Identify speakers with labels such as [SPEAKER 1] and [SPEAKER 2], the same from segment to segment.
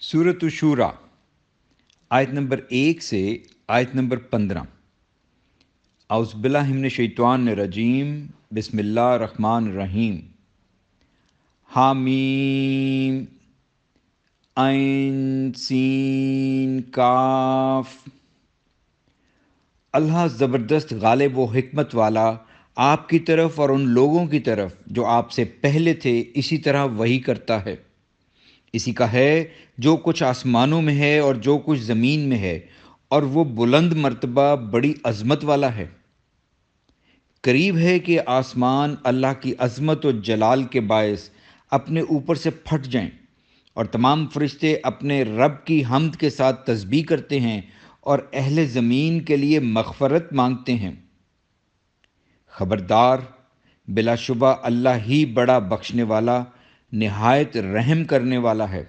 [SPEAKER 1] सूरत शूरा आयत नंबर 1 से आयत नंबर 15। औज़ुबिल्लाहि मिनश्शैतानिर्रजीम। बिस्मिल्लाहिर रहमानिर रहीम। हामीम ऐन सीन काफ। अल्लाह ज़बरदस्त गालिब व हिकमत वाला आपकी तरफ और उन लोगों की तरफ जो आपसे पहले थे इसी तरह वही करता है। इसी का है जो कुछ आसमानों में है और जो कुछ ज़मीन में है, और वो बुलंद मर्तबा बड़ी अज़मत वाला है। करीब है कि आसमान अल्लाह की अज़मत और जलाल के बायस अपने ऊपर से फट जाएं, और तमाम फरिश्ते अपने रब की हम्द के साथ तस्बीह करते हैं और अहले ज़मीन के लिए मग़फ़रत मांगते हैं। ख़बरदार, बिलाशुबा अल्लाह ही बड़ा बख्शने वाला निहायत रहम करने वाला है।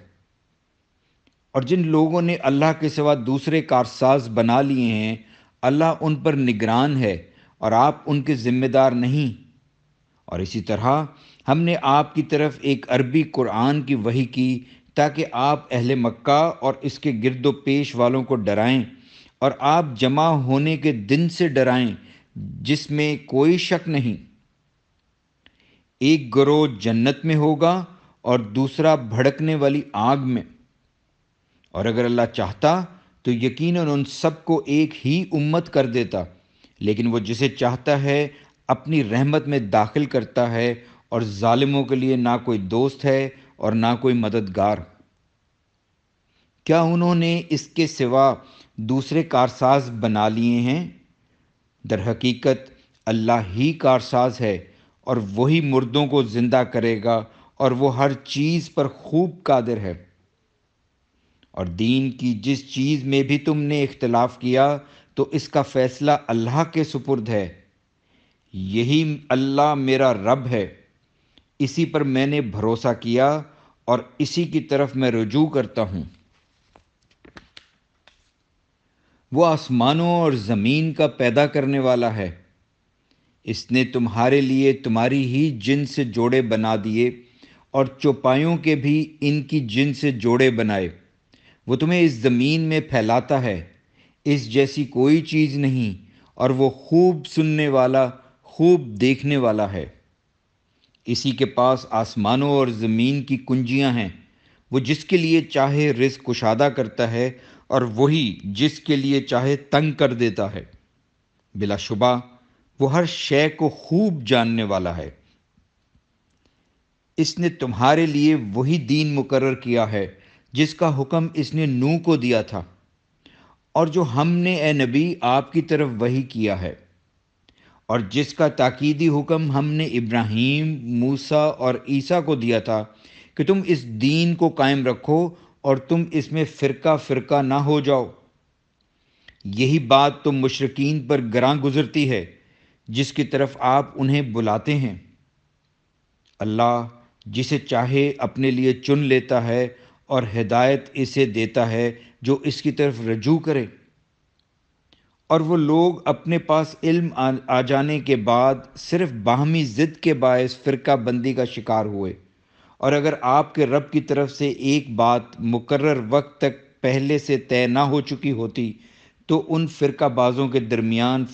[SPEAKER 1] और जिन लोगों ने अल्लाह के सिवा दूसरे कारसाज बना लिए हैं, अल्लाह उन पर निगरान है और आप उनके ज़िम्मेदार नहीं। और इसी तरह हमने आपकी तरफ एक अरबी कुरान की वही की ताकि आप अहले मक्का और इसके गिरदो पेश वालों को डराएं और आप जमा होने के दिन से डराएं जिसमें कोई शक नहीं। एक गिरोह जन्नत में होगा और दूसरा भड़कने वाली आग में। और अगर अल्लाह चाहता तो यकीनन उन सबको एक ही उम्मत कर देता, लेकिन वो जिसे चाहता है अपनी रहमत में दाखिल करता है, और जालिमों के लिए ना कोई दोस्त है और ना कोई मददगार। क्या उन्होंने इसके सिवा दूसरे कारसाज बना लिए हैं? दर हकीकत अल्लाह ही कारसाज है, और वही मुर्दों को ज़िंदा करेगा, और वो हर चीज़ पर खूब कादिर है। और दीन की जिस चीज़ में भी तुमने इख्तिलाफ किया तो इसका फ़ैसला अल्लाह के सुपुर्द है। यही अल्लाह मेरा रब है, इसी पर मैंने भरोसा किया और इसी की तरफ मैं रुजू करता हूँ। वो आसमानों और ज़मीन का पैदा करने वाला है। इसने तुम्हारे लिए तुम्हारी ही जिन से जोड़े बना दिए, और चौपायों के भी इनकी जिन से जोड़े बनाए। वो तुम्हें इस ज़मीन में फैलाता है, इस जैसी कोई चीज़ नहीं, और वो खूब सुनने वाला, खूब देखने वाला है। इसी के पास आसमानों और ज़मीन की कुंजियां हैं। वो जिसके लिए चाहे रिज़्क़ कुशादा करता है, और वही जिसके लिए चाहे तंग कर देता है। बिलाशुबा वो हर शय को खूब जानने वाला है। इसने तुम्हारे लिए वही दीन मुकर्रर किया है जिसका हुक्म इसने नूह को दिया था, और जो हमने ए नबी आपकी तरफ वही किया है, और जिसका ताकीदी हुक्म हमने इब्राहीम, मूसा और ईसा को दिया था कि तुम इस दीन को कायम रखो और तुम इसमें फ़िरका फ़िरका ना हो जाओ। यही बात तो मुशरिकीन पर गरां गुजरती है जिसकी तरफ आप उन्हें बुलाते हैं। अल्लाह जिसे चाहे अपने लिए चुन लेता है, और हिदायत इसे देता है जो इसकी तरफ रजू करे। और वो लोग अपने पास इल्म आ जाने के बाद सिर्फ बाहमी ज़िद के बायस फ़िरका बंदी का शिकार हुए। और अगर आपके रब की तरफ से एक बात मुकर्रर वक्त तक पहले से तय ना हो चुकी होती तो उन फ़िरका बाज़ों के दरमियान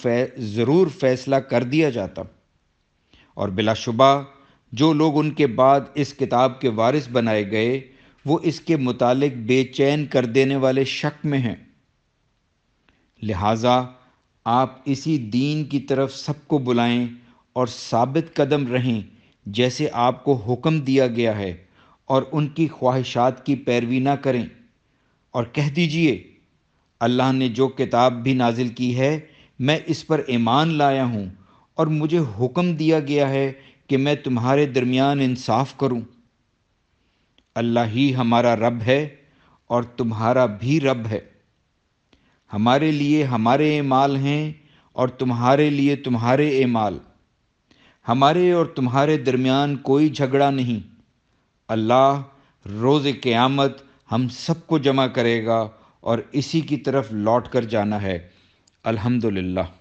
[SPEAKER 1] ज़रूर फ़ैसला कर दिया जाता। और बिलाशुबा जो लोग उनके बाद इस किताब के वारिस बनाए गए, वो इसके मुतालिक बेचैन कर देने वाले शक में हैं। लिहाजा आप इसी दीन की तरफ सबको बुलाएं और साबित कदम रहें जैसे आपको हुक्म दिया गया है, और उनकी ख्वाहिशात की पैरवी ना करें। और कह दीजिए, अल्लाह ने जो किताब भी नाजिल की है मैं इस पर ईमान लाया हूँ, और मुझे हुक्म दिया गया है कि मैं तुम्हारे दरमियान इंसाफ करूँ। अल्लाह ही हमारा रब है और तुम्हारा भी रब है। हमारे लिए हमारे एमाल हैं और तुम्हारे लिए तुम्हारे एमाल। हमारे और तुम्हारे दरमियान कोई झगड़ा नहीं। अल्लाह रोज़ क़यामत हम सबको जमा करेगा और इसी की तरफ लौट कर जाना है। अल्हम्दुलिल्लाह।